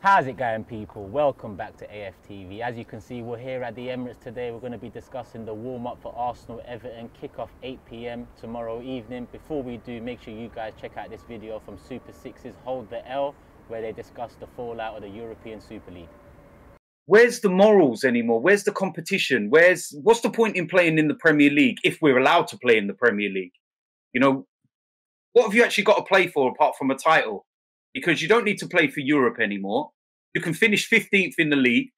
How's it going, people? Welcome back to AFTV. As you can see, we're here at the Emirates today. We're going to be discussing the warm-up for Arsenal Everton, kick-off 8 p.m. tomorrow evening. Before we do, make sure you guys check out this video from Super Six's Hold the L, where they discuss the fallout of the European Super League. Where's the morals anymore? Where's the competition? What's the point in playing in the Premier League if we're allowed to play in the Premier League? You know, what have you actually got to play for apart from a title? Because you don't need to play for Europe anymore. You can finish 15th in the league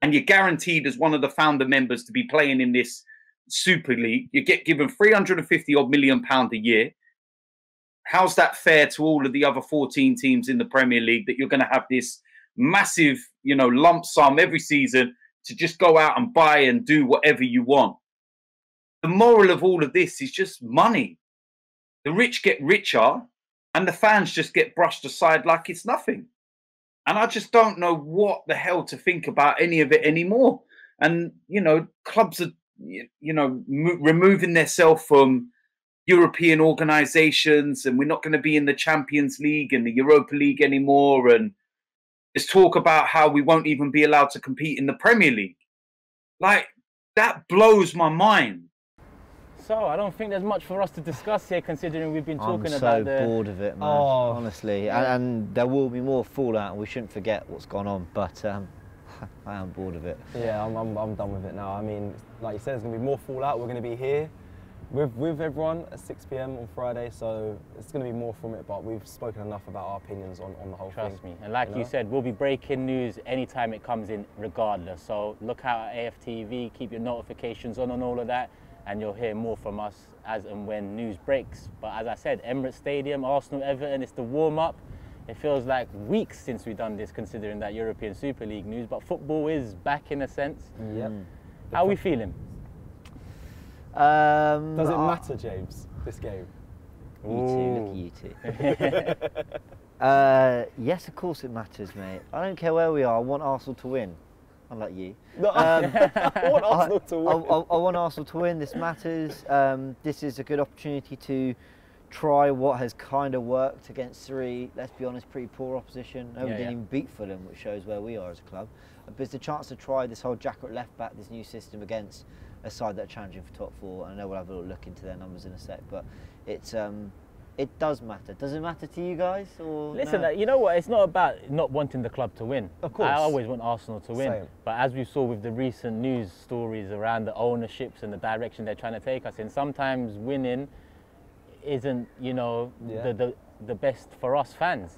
and you're guaranteed as one of the founder members to be playing in this Super League. You get given £350 million a year. How's that fair to all of the other 14 teams in the Premier League that you're going to have this massive, lump sum every season to just go out and buy and do whatever you want? The moral of all of this is just money. The rich get richer and the fans just get brushed aside like it's nothing. And I just don't know what the hell to think about any of it anymore. And, clubs are, removing themselves from European organisations, and we're not going to be in the Champions League and the Europa League anymore. And there's talk about how we won't even be allowed to compete in the Premier League. Like, that blows my mind. So, I don't think there's much for us to discuss here, considering we've been talking about I'm so bored of it, man, honestly. Yeah. And there will be more fallout, and we shouldn't forget what's gone on, but I am bored of it. Yeah, I'm done with it now. I mean, like you said, there's going to be more fallout. We're going to be here with everyone at 6 p.m. on Friday, so it's going to be more from it, but we've spoken enough about our opinions on the whole thing. Trust me. And like you said, we'll be breaking news anytime it comes in, regardless. So look out at AFTV, keep your notifications on all of that, and you'll hear more from us as and when news breaks. But as I said, Emirates Stadium, Arsenal, Everton, it's the warm-up. It feels like weeks since we've done this, considering that European Super League news, but football is back in a sense. Yep. How are we feeling? Does it matter, James, this game? You two, look at you two. Yes, of course it matters, mate. I don't care where we are. I want Arsenal to win. Unlike you. No, I want Arsenal to win. I want Arsenal to win. This matters. This is a good opportunity to try what has kind of worked against three, let's be honest, pretty poor opposition. We didn't even beat Fulham, which shows where we are as a club. But it's a chance to try this whole jack at left back, this new system against a side that are challenging for top four. I know we'll have a little look into their numbers in a sec, but it does matter. Does it matter to you guys? Or listen, no? you know what? It's not about not wanting the club to win. Of course. I always want Arsenal to win. Same. But as we saw with the recent news stories around the ownerships and the direction they're trying to take us in, sometimes winning isn't, the best for us fans.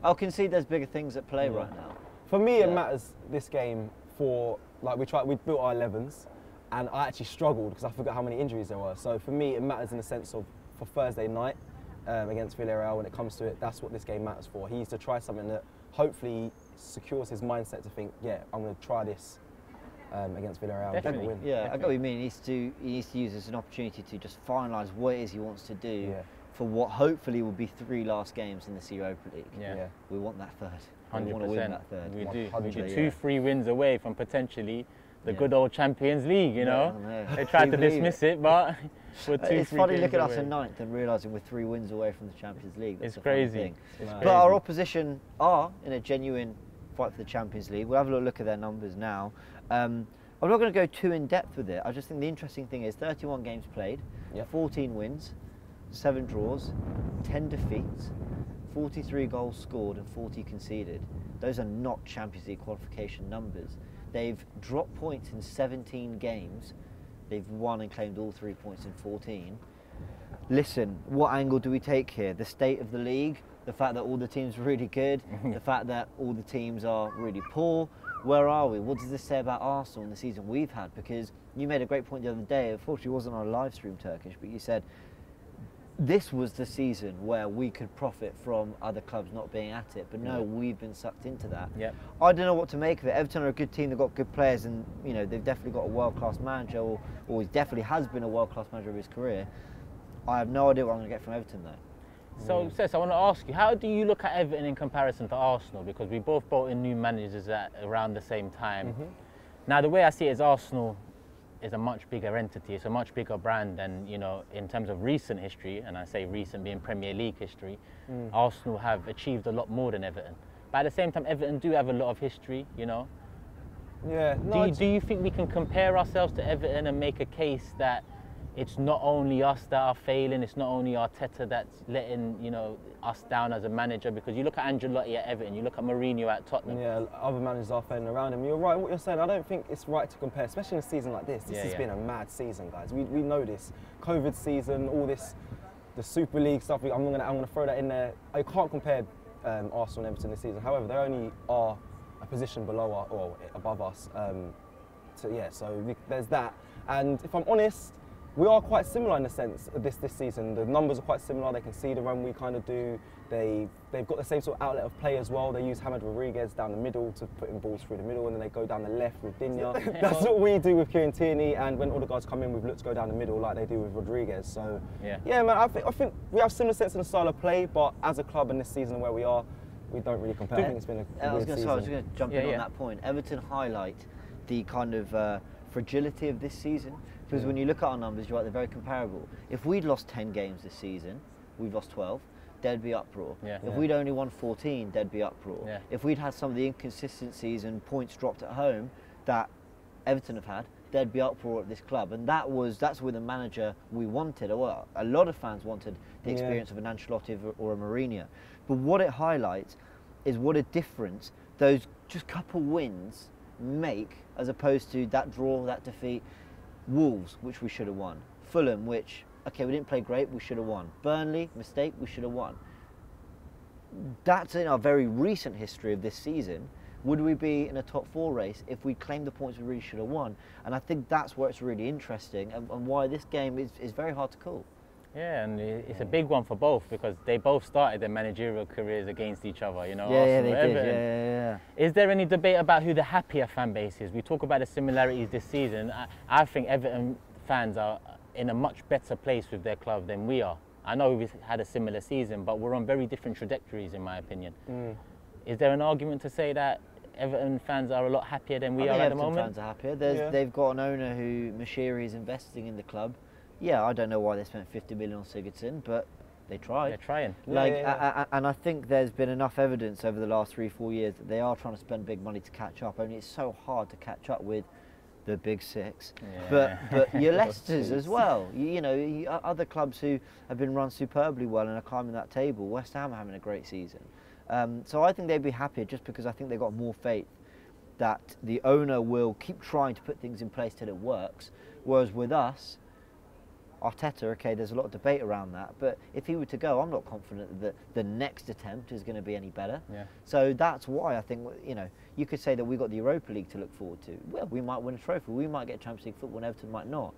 I'll concede there's bigger things at play right now. For me, it matters this game for, like, we built our 11s, and I actually struggled because I forgot how many injuries there were. So for me, it matters in the sense of for Thursday night against Villarreal. When it comes to it, that's what this game matters for. He needs to try something that hopefully secures his mindset to think, yeah, I'm going to try this against Villarreal. Definitely. Win. Yeah, I get what you mean. He needs to use this as an opportunity to just finalise what it is he wants to do for what hopefully will be 3 last games in this Europa League. Yeah. We want that third. 100%. We want to win that third. We do. 100%. 2-3 wins away from potentially the good old Champions League, you know. Yeah, They tried to dismiss it, but we're 2-3 it's funny looking at us away. in 9th and realising we're 3 wins away from the Champions League. That's It's a funny crazy. thing. It's But crazy. our opposition are in a genuine fight for the Champions League. We'll have a little look at their numbers now. I'm not going to go too in depth with it. I just think the interesting thing is 31 games played, 14 wins, 7 draws, 10 defeats, 43 goals scored and 40 conceded. Those are not Champions League qualification numbers. They've dropped points in 17 games. They've won and claimed all 3 points in 14. Listen, what angle do we take here? The state of the league, the fact that all the teams are really good, the fact that all the teams are really poor. Where are we? What does this say about Arsenal and the season we've had? Because you made a great point the other day. Unfortunately, it wasn't on a live stream, Turkish, but you said this was the season where we could profit from other clubs not being at it. But no, we've been sucked into that. Yep. I don't know what to make of it. Everton are a good team. They've got good players, and they've definitely got a world-class manager, or he definitely has been a world-class manager of his career. I have no idea what I'm going to get from Everton though. So, Cec, I want to ask you, how do you look at Everton in comparison to Arsenal? Because we both brought in new managers at around the same time. Now, the way I see it is Arsenal is a much bigger entity. It's a much bigger brand, and in terms of recent history, and I say recent being Premier League history, Arsenal have achieved a lot more than Everton. But at the same time, Everton do have a lot of history, you know. Yeah. No, Do you think we can compare ourselves to Everton and make a case that it's not only us that are failing, it's not only Arteta that's letting, you know, us down as a manager? Because you look at Ancelotti at Everton, you look at Mourinho at Tottenham. Yeah, other managers are failing around him. You're right, what you're saying, I don't think it's right to compare, especially in a season like this. This has been a mad season, guys. We know this. COVID season, all this, the Super League stuff, I'm gonna throw that in there. I can't compare Arsenal and Everton this season. However, they only are a position below us, or above us. So there's that. And if I'm honest, we are quite similar in a sense this season. The numbers are quite similar. They can see the run we kind of do. They've got the same sort of outlet of play as well. They use James Rodriguez down the middle to put in balls through the middle, and then they go down the left with Digne. That's what we do with Kieran Tierney, and when all the guys come in, we've looked to go down the middle like they do with Rodriguez. So yeah, man, I think we have similar sense in the style of play, but as a club in this season where we are, we don't really compare. I think it's been a weird season. I was going to jump in on that point. Everton highlight the kind of fragility of this season. Because when you look at our numbers, you're right, they're very comparable. If we'd lost 10 games this season, we've lost 12, there'd be uproar. If we'd only won 14, there'd be uproar. If we'd had some of the inconsistencies and points dropped at home that Everton have had, there'd be uproar at this club. And that's with the manager we wanted. Well, a lot of fans wanted the experience of an Ancelotti or a Mourinho. But what it highlights is what a difference those just couple wins make, as opposed to that draw, that defeat. Wolves, which we should have won. Fulham, which, okay, we didn't play great, we should have won. Burnley, mistake, we should have won. That's in our very recent history of this season. Would we be in a top 4 race if we claimed the points we really should have won? And I think that's where it's really interesting and why this game is very hard to call. Yeah, and it's a big one for both because they both started their managerial careers against each other, you know. Yeah, they did. Yeah. Is there any debate about who the happier fan base is? We talk about the similarities this season. I think Everton fans are in a much better place with their club than we are. I know we've had a similar season, but we're on very different trajectories, in my opinion. Is there an argument to say that Everton fans are a lot happier than we are at the moment? Everton fans are happier. They've got an owner who, Mashiri, is investing in the club. Yeah, I don't know why they spent 50 million on Sigurdsson, but they tried. They're trying. And I think there's been enough evidence over the last 3-4 years that they are trying to spend big money to catch up. Only it's so hard to catch up with the big six. But your Leicesters as well. You know, other clubs who have been run superbly well and are climbing that table. West Ham are having a great season. So I think they'd be happier just because I think they've got more faith that the owner will keep trying to put things in place till it works. Whereas with us, Arteta, okay, there's a lot of debate around that, but if he were to go, I'm not confident that the next attempt is going to be any better. So that's why I think, you know, you could say that we've got the Europa League to look forward to. Well, we might win a trophy, we might get Champions League football, and Everton might not.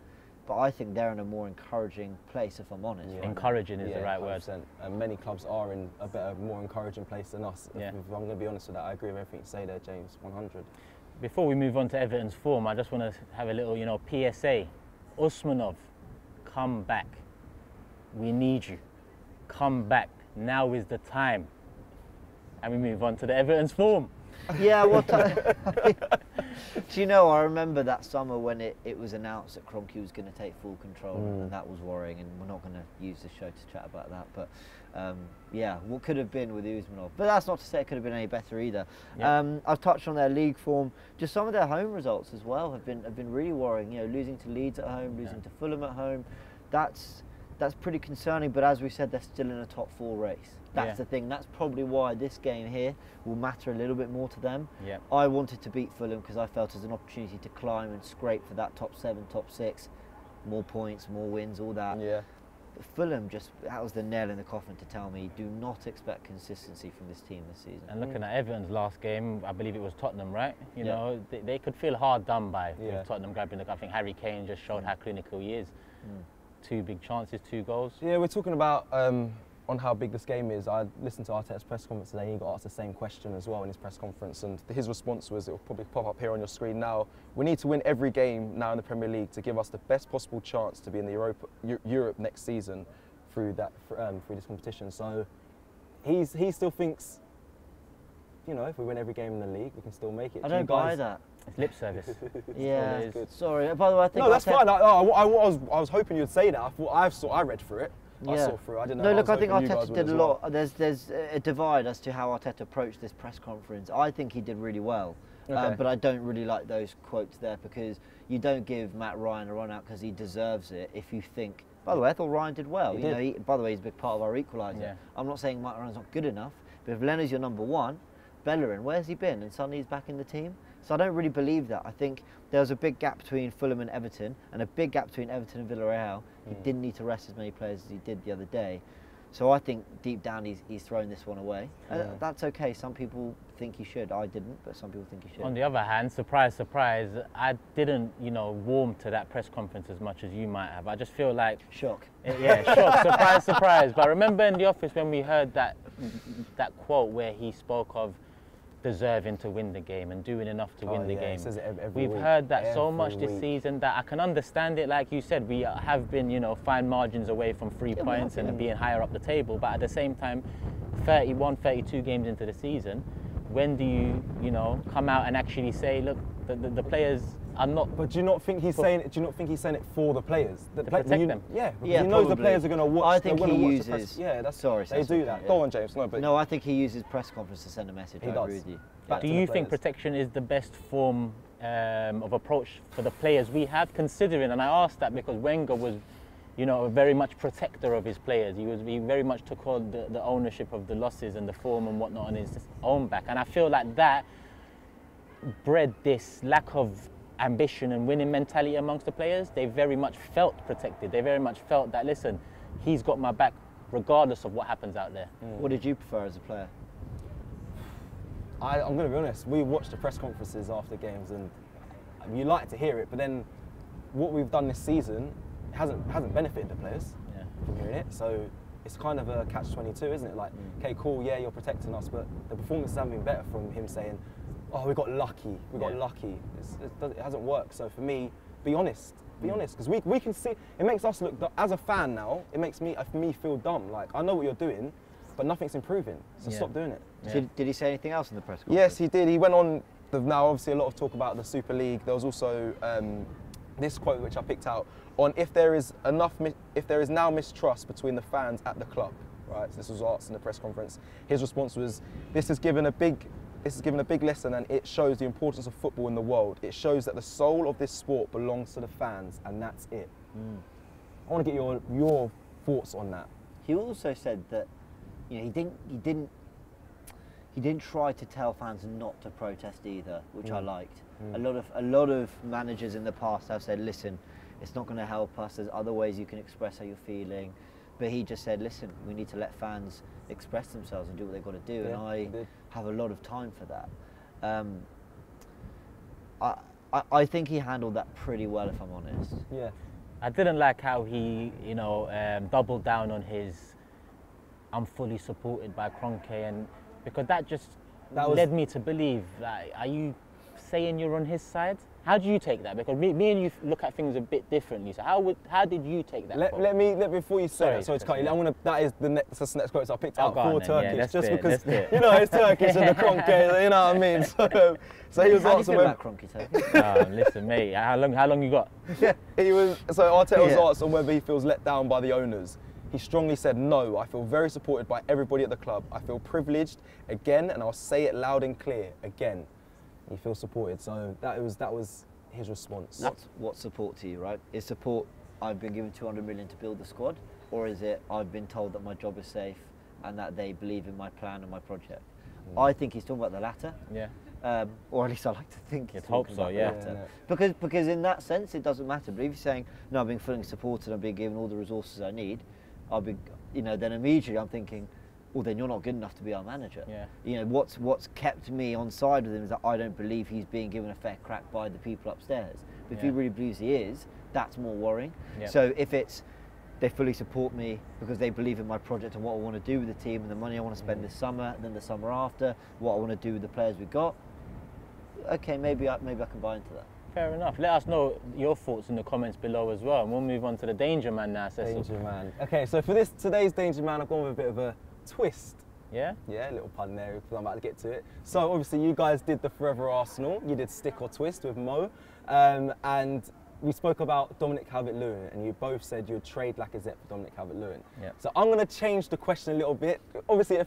But I think they're in a more encouraging place, if I'm honest. Encouraging is the right word. And many clubs are in a better, more encouraging place than us. If I'm going to be honest with that, I agree with everything you say there, James, 100. Before we move on to Everton's form, I just want to have a little, you know, PSA. Usmanov, come back. We need you. Come back. Now is the time. And we move on to the Everton's form. Yeah, what? Do you know, I remember that summer when it was announced that Kroenke was going to take full control, and that was worrying, and we're not going to use this show to chat about that, but yeah, what could have been with Usmanov. But that's not to say it could have been any better either. I've touched on their league form. Just some of their home results as well have been really worrying. You know, losing to Leeds at home, losing to Fulham at home, that's pretty concerning, but as we said, they're still in a top 4 race. That's the thing. That's probably why this game here will matter a little bit more to them. I wanted to beat Fulham because I felt it was an opportunity to climb and scrape for that top 7, top 6, more points, more wins, all that. But Fulham, that was the nail in the coffin to tell me, do not expect consistency from this team this season. And looking at Everton's last game, I believe it was Tottenham, right? You know, they could feel hard done by with Tottenham grabbing the cup. I think Harry Kane just showed how clinical he is. 2 big chances, 2 goals. Yeah, we're talking about on how big this game is. I listened to Arteta's press conference today. He got asked the same question as well in his press conference, and his response was, it will probably pop up here on your screen now, we need to win every game now in the Premier League to give us the best possible chance to be in the Europe next season through this competition. So he still thinks, you know, if we win every game in the league, we can still make it. I don't buy that. It's lip service. Yeah, sorry. By the way, I think no, that's fine. I was hoping you'd say that. I read through it. I saw through. I didn't know. No, how look, I think open you guys Arteta were did as a well. lot. There's a divide as to how Arteta approached this press conference. I think he did really well, but I don't really like those quotes there, because you don't give Matt Ryan a run out because he deserves it. If you think, by the way, I thought Ryan did well. By the way, he's a big part of our equaliser. Yeah. I'm not saying Matt Ryan's not good enough, but if Leonard's your number one, Bellerin, where's he been? And suddenly he's back in the team. So I don't really believe that. I think there was a big gap between Fulham and Everton, and a big gap between Everton and Villarreal. He didn't need to rest as many players as he did the other day. So I think deep down he's thrown this one away. That's okay. Some people think he should. I didn't, but some people think he should. On the other hand, surprise, surprise, I didn't, warm to that press conference as much as you might have. I just feel like... Shock. Yeah, shock, surprise, surprise. But I remember in the office when we heard that quote where he spoke of deserving to win the game and doing enough to win the game. We've heard that so much this season that I can understand it. Like you said, we have been, fine margins away from 3 points and being higher up the table. But at the same time, 31, 32 games into the season, when do you, come out and actually say, look, the players are not... But do you not think he's saying it? Do you not think he's saying it for the players? To protect them. Yeah, because he knows the players are going to watch. I think he uses... The press. Yeah, that's sorry. They do that. Yeah. Go on, James. No, I think he uses press conference to send a message. I agree with you. Do you think protection is the best form of approach for the players we have, considering, and I asked that because Wenger was, very much protector of his players. He very much took on the ownership of the losses and the form and whatnot on his own back. And I feel like that bred this lack of ambition and winning mentality amongst the players. They very much felt protected. They very much felt that, listen, he's got my back regardless of what happens out there. What did you prefer as a player? I'm going to be honest, we watched the press conferences after games and you like to hear it, but then what we've done this season hasn't benefited the players from hearing it. So it's kind of a catch-22, isn't it? Like, okay, cool, yeah, you're protecting us, but the performances haven't been better from him saying, oh, we got lucky, we got lucky. It hasn't worked. So for me, be honest, because we can see, it makes us look, as a fan now, it makes me feel dumb. Like, I know what you're doing, but nothing's improving, so stop doing it. Yeah. Did he say anything else in the press conference? Yes, he did. He went on, now obviously a lot of talk about the Super League. There was also this quote which I picked out on if there is now mistrust between the fans at the club, right? So this was asked in the press conference. His response was, this has given a big lesson, and it shows the importance of football in the world. It shows that the soul of this sport belongs to the fans, and that's it. I want to get your thoughts on that. He also said that he didn't try to tell fans not to protest either, which I liked. A lot of managers in the past have said, listen, it's not going to help us. There's other ways you can express how you're feeling. But he just said, listen, we need to let fans express themselves and do what they've got to do. And I have a lot of time for that. I think he handled that pretty well, if I'm honest. Yeah. I didn't like how he, doubled down on his I'm fully supported by Kroenke, and because that led me to believe that, are you saying you're on his side? How do you take that? Because me and you look at things a bit differently. So how did you take that? Let me before you say it. Sorry to cut you. That is the next quote I picked out for Turkish, just because it's Turkish and the Kroenke. You know what I mean? So he was asking about Kroenke, Turkish. Listen, mate. How long you got? Yeah, he was. So Arteta was asked on whether he feels let down by the owners. He strongly said, no, I feel very supported by everybody at the club. I feel privileged again, and I'll say it loud and clear again. He feels supported. So that was his response. What support to you, right? Is support I've been given 200 million to build the squad, or is it I've been told that my job is safe and that they believe in my plan and my project? I think he's talking about the latter. Yeah. Or at least I like to think he's talking about the latter. Because in that sense it doesn't matter. But if you're saying, no, I'm being fully supported, I'm being given all the resources I need, I'll be, then immediately I'm thinking, well, then you're not good enough to be our manager. Yeah. What's kept me on side with him is that I don't believe he's being given a fair crack by the people upstairs. But if he really believes he is, that's more worrying. Yeah. So if it's they fully support me because they believe in my project and what I want to do with the team and the money I want to spend this summer and then the summer after, what I want to do with the players we've got, okay, maybe I can buy into that. Fair enough. Let us know your thoughts in the comments below as well, and we'll move on to the Danger Man now, Cecil. Danger Man. Okay, so for today's Danger Man, I've gone with a bit of a twist. Yeah? Yeah, a little pun there because I'm about to get to it. So obviously you guys did the Forever Arsenal. You did Stick or Twist with Mo. And we spoke about Dominic Calvert-Lewin, and you both said you'd trade Lacazette for Dominic Calvert-Lewin. Yeah. So I'm going to change the question a little bit, obviously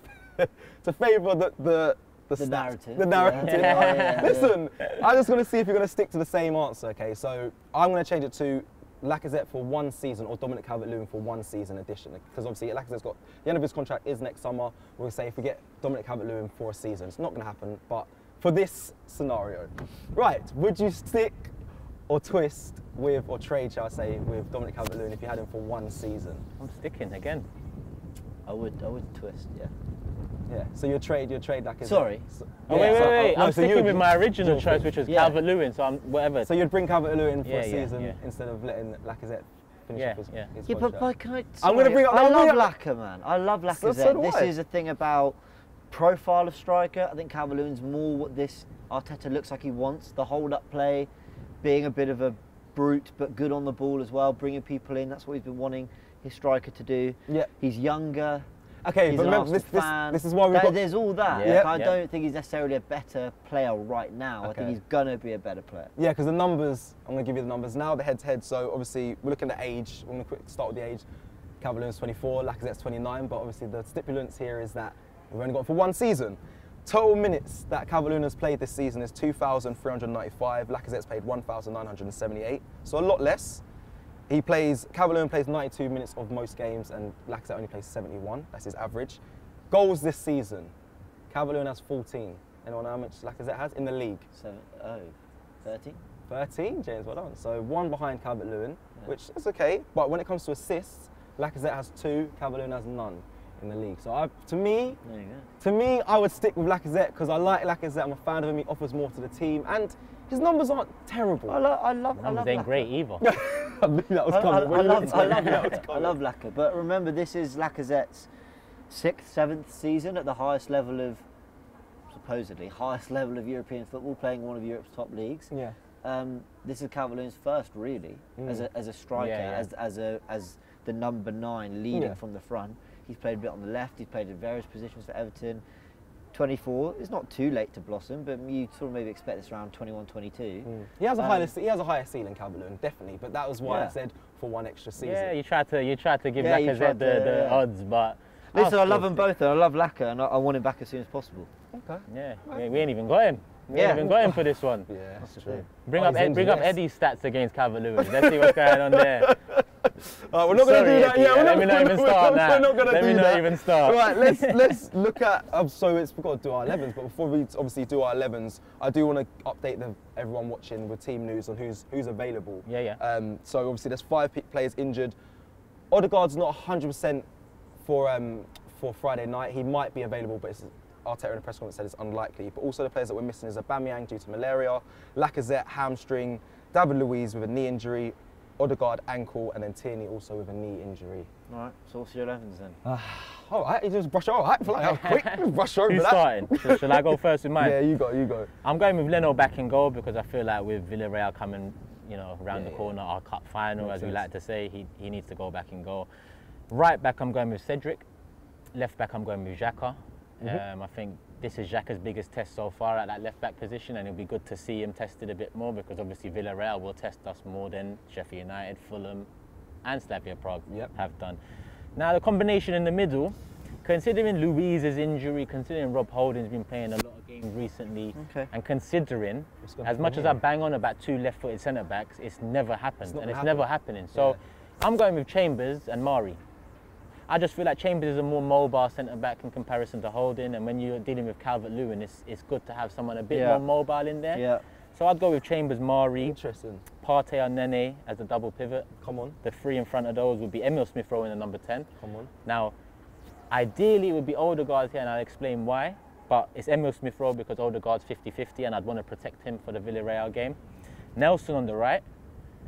to favour the narrative. The narrative. Yeah. Listen, I'm just going to see if you're going to stick to the same answer, okay? So I'm going to change it to Lacazette for 1 season or Dominic Calvert-Lewin for 1 season addition, because obviously Lacazette's got, the end of his contract is next summer. We'll say if we get Dominic Calvert-Lewin for a season, it's not going to happen, but for this scenario. Right, would you stick or twist with, or trade, shall I say, with Dominic Calvert-Lewin if you had him for 1 season? I'm sticking again. I would twist, yeah. Yeah, so you'd trade Lacazette. Sorry. Oh, wait. No, I'm so sticking with my original choice, which was Yeah. Calvert-Lewin, so I'm whatever. So you'd bring Calvert-Lewin for Yeah, a yeah, season yeah. instead of letting Lacazette finish Yeah, off his yeah. Yeah, contract. but can I? I'm gonna bring up- I no, love no, Lacazette, man. I love Lacazette. So do This I. is a thing about profile of striker. I think Calvert-Lewin's more what this Arteta looks like he wants. The hold-up play, being a bit of a brute but good on the ball as well, bringing people in. That's what he's been wanting his striker to do. Yeah. He's younger. Okay, He's but an remember, Arsenal fan. this is why we've got... There's all that. Yeah, Like, I yeah. don't think he's necessarily a better player right now. I Okay. think he's gonna be a better player. Yeah, because the numbers, I'm going to give you the numbers now, the head-to-head. So obviously, we're looking at age. We're going to start with the age. Calvert-Lewin's 24, Lacazette's 29, but obviously the stipulants here is that we've only got for 1 season. Total minutes that Calvert-Lewin has played this season is 2,395. Lacazette's played 1,978, so a lot less. Calvert-Lewin plays 92 minutes of most games, and Lacazette only plays 71. That's his average. Goals this season, Calvert-Lewin has 14. Anyone know how much Lacazette has in the league? 13? 13, James, well done. So 1 behind Calvert-Lewin, which is okay. But when it comes to assists, Lacazette has 2, Calvert-Lewin has none in the league. So to me, I would stick with Lacazette because I like Lacazette. I'm a fan of him. He offers more to the team, and his numbers aren't terrible. I love Numbers ain't great either. I knew that was coming. I love Lacazette, but remember this is Lacazette's 6th, 7th season at the highest level of, supposedly, highest level of European football, playing one of Europe's top leagues. Yeah. This is Calvert-Lewin's first, really, as a striker, Yeah, yeah. as the number 9 leading from the front. He's played a bit on the left. He's played in various positions for Everton. 24. It's not too late to blossom, but you sort of maybe expect this around 21, 22. He has a higher ceiling, Calvert-Lewin, definitely. But that was why I said for 1 extra season. Yeah, you tried to give Yeah, you Lacazette tried the to, odds, but Listen, I I'll love still them both, and I love Lacazette, and I want him back as soon as possible. Okay. Yeah, we ain't even got him. We ain't even got him for this one. Yeah, that's true. Bring Oh, up he's injured, bring up yes. Eddie's stats against Calvert-Lewin. Let's see what's going on there. We're not going to do that. Eddie, Yeah, let me not even start now. We're not going to do that. Let me not even start. Right, let's look at. So we've got to do our 11s, but before we obviously do our 11s, I do want to update everyone watching with team news on who's available. Yeah. So obviously there's 5 players injured. Odegaard's not 100% for Friday night. He might be available, but Arteta in a press conference said it's unlikely. But also the players that we're missing is Aubameyang due to malaria, Lacazette hamstring, David Luiz with a knee injury, Odegaard ankle, and then Tierney also with a knee injury. All right, so what's your 11s then? All right, you just brush over. I feel like I was quick. Just brush over Who's that. starting? Shall I go first with mine? Yeah, you go. I'm going with Leno back in goal because I feel like with Villarreal coming, around the corner, our cup final, Makes as we sense. like to say, he needs to go back in goal. Right back, I'm going with Cedric. Left back, I'm going with Xhaka. I think this is Xhaka's biggest test so far at that left back position, and it'll be good to see him tested a bit more because obviously Villarreal will test us more than Sheffield United, Fulham, and Slavia Prague have done. Now the combination in the middle, considering Luiz's injury, considering Rob Holding's been playing a lot of games recently, and considering as much as I bang on about 2 left-footed centre backs, it's never happened, and it's never happening. So I'm going with Chambers and Mari. I just feel like Chambers is a more mobile centre-back in comparison to Holding, and when you're dealing with Calvert-Lewin, it's good to have someone a bit more mobile in there. Yeah. So I'd go with Chambers, Mari, Interesting. Partey or Nene as the double pivot. Come on. The 3 in front of those would be Emil Smith-Rowe in the number 10. Come on. Now, ideally it would be Odegaard here, and I'll explain why, but it's Emil Smith-Rowe because Odegaard's 50-50 and I'd want to protect him for the Villarreal game. Nelson on the right,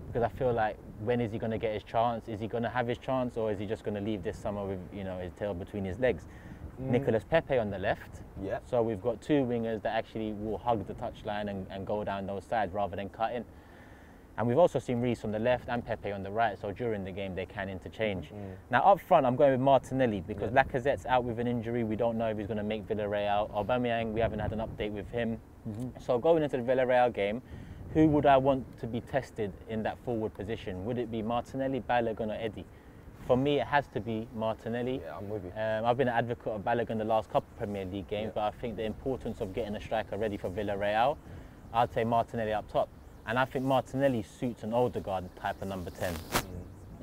because I feel like when is he going to get his chance? Is he going to have his chance, or is he just going to leave this summer with his tail between his legs? Nicolas Pepe on the left. Yeah. So we've got 2 wingers that actually will hug the touchline and go down those sides rather than cutting. And we've also seen Reece on the left and Pepe on the right, so during the game they can interchange. Now up front I'm going with Martinelli because Lacazette's out with an injury. We don't know if he's going to make Villarreal. Aubameyang, we haven't had an update with him. So going into the Villarreal game, who would I want to be tested in that forward position? Would it be Martinelli, Balogun or Eddie? For me, it has to be Martinelli. Yeah, I'm with you. I've been an advocate of Balogun the last couple of Premier League games, but I think the importance of getting a striker ready for Villarreal, I'd say Martinelli up top. And I think Martinelli suits an Odegaard type of number 10.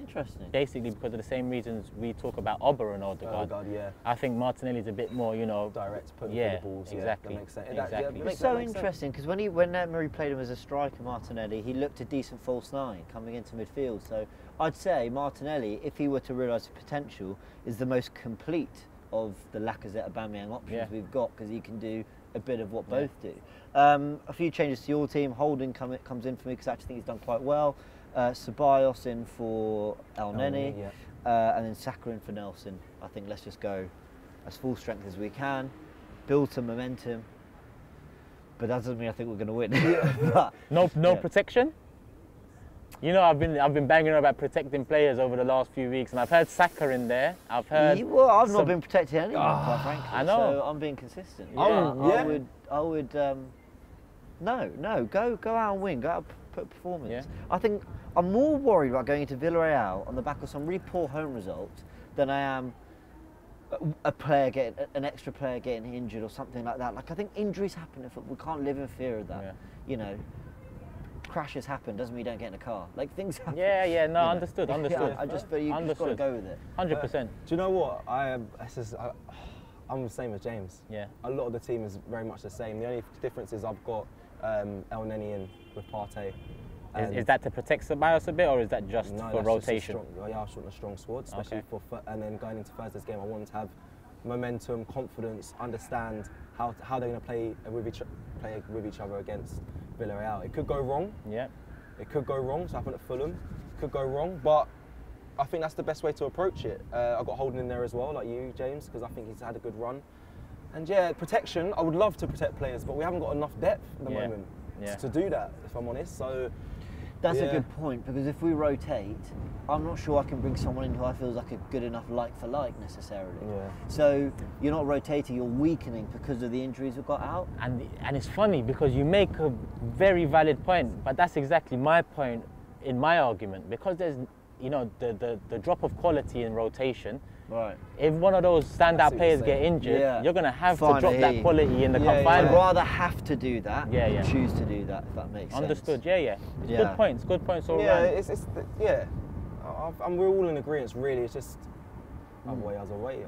Interesting. Basically because of the same reasons we talk about Ober and Odegaard. Yeah. I think Martinelli's a bit more, you know... Direct, putting yeah, the balls. exactly. That makes sense. Exactly. It's so interesting because when Emery played him as a striker, Martinelli, he looked a decent false nine coming into midfield. So I'd say Martinelli, if he were to realise his potential, is the most complete of the Lacazette Aubameyang options we've got, because he can do a bit of what both do. A few changes to your team. Holding comes in for me because I actually think he's done quite well. Ceballos in for El Neni, and then Saka in for Nelson. I think let's just go as full strength as we can, build some momentum, but that doesn't mean I think we're going to win. But, no protection? You know, I've been banging on about protecting players over the last few weeks, and I've heard Saka in there. I've heard. Well, I've not been protecting anyone, quite frankly. I know. So I'm being consistent. Yeah. I would. No. Go out and win. Go out and put performance. Yeah. I think I'm more worried about going into Villarreal on the back of some really poor home results than I am an extra player getting injured or something like that. Like, I think injuries happen. If we can't live in fear of that, you know. Crashes happen doesn't mean you don't get in a car. Like, things happen. Yeah, no, understood. But you just got to go with it. 100%. Do you know what? I'm the same as James. Yeah. A lot of the team is very much the same. The only difference is I've got El Neni in with Partey. Is that to protect Ceballos a bit, or is that just for rotation? I want a strong squad, especially and then going into Thursday's game, I want to have momentum, confidence, understand how they're going to play with each other against Villarreal. It could go wrong. Yeah. It could go wrong. It's happened at Fulham. It could go wrong, but I think that's the best way to approach it. I've got Holding in there as well, like you, James, because I think he's had a good run. And yeah, protection. I would love to protect players, but we haven't got enough depth at the moment to do that, if I'm honest. So that's a good point, because if we rotate, I'm not sure I can bring someone in who I feel is like a good enough like for like necessarily. Yeah. So you're not rotating, you're weakening because of the injuries we've got out. And it's funny because you make a very valid point, but that's exactly my point in my argument, because there's, you know, the drop of quality in rotation. Right. If one of those standout players get injured, you're going to have to drop that quality in the cup final. I'd rather have to do that than choose to do that, if that makes sense. Understood, Good points all around. And we're all in agreement, really. It's just away.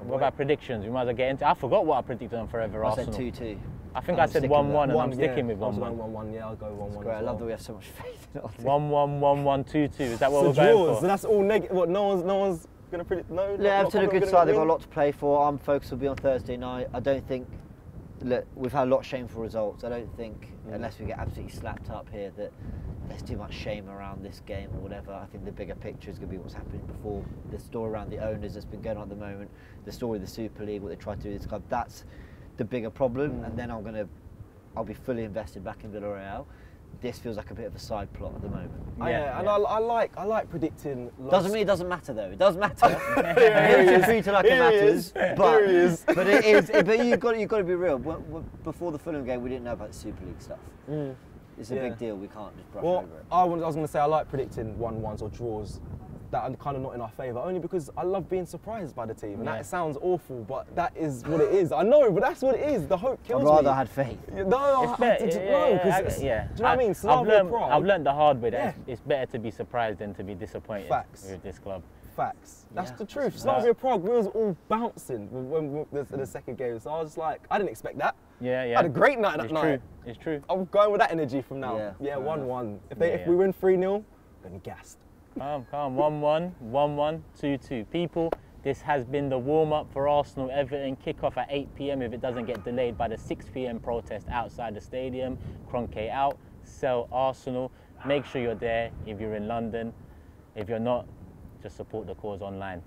What about predictions? We might as well get into. I forgot what I predicted on Forever Arsenal. I said 2-2. I think I said 1-1, and I'm sticking with 1-1. 1-1, yeah, I'll go 1-1. Great. I love that we have so much faith in it. 1-1, 1-1, 2-2. Is that what we're going for? So that's all negative. What? No one's going to predict. No. Everton are a good side. They've got a lot to play for. Our focus will be on Thursday night. I don't think. Look, we've had a lot of shameful results. I don't think, unless we get absolutely slapped up here, that there's too much shame around this game or whatever. I think the bigger picture is going to be what's happening before. The story around the owners that's been going on at the moment, the story of the Super League, what they tried to do with this club. That's the bigger problem. And then I'll be fully invested back in Villarreal. This feels like a bit of a side plot at the moment. I like predicting. Doesn't mean it doesn't matter though. It does matter. It's treated like it matters, but it is. But you've got to be real. Before the Fulham game, we didn't know about the Super League stuff. It's a big deal. We can't just brush over it. I was going to say I like predicting 1-1s or draws that are kind of not in our favour, only because I love being surprised by the team. And that sounds awful, but that is what it is. I know, but that's what it is. The hope kills me. I'd rather had faith. No, do you know what I mean? I've learned the hard way that it's better to be surprised than to be disappointed with this club. Facts. That's the truth. Slavia Prague, we was all bouncing when the second game, so I was like, I didn't expect that. I had a great night that night. It's true. I'm going with that energy from now. 1-1. If we win 3-0, I'm going to be gassed. Calm. 1-1, 1-1, 2-2. People, this has been the warm-up for Arsenal Everton. Kick-off at 8 p.m. if it doesn't get delayed by the 6 p.m. protest outside the stadium. Kroenke out, sell Arsenal. Make sure you're there if you're in London. If you're not, just support the cause online.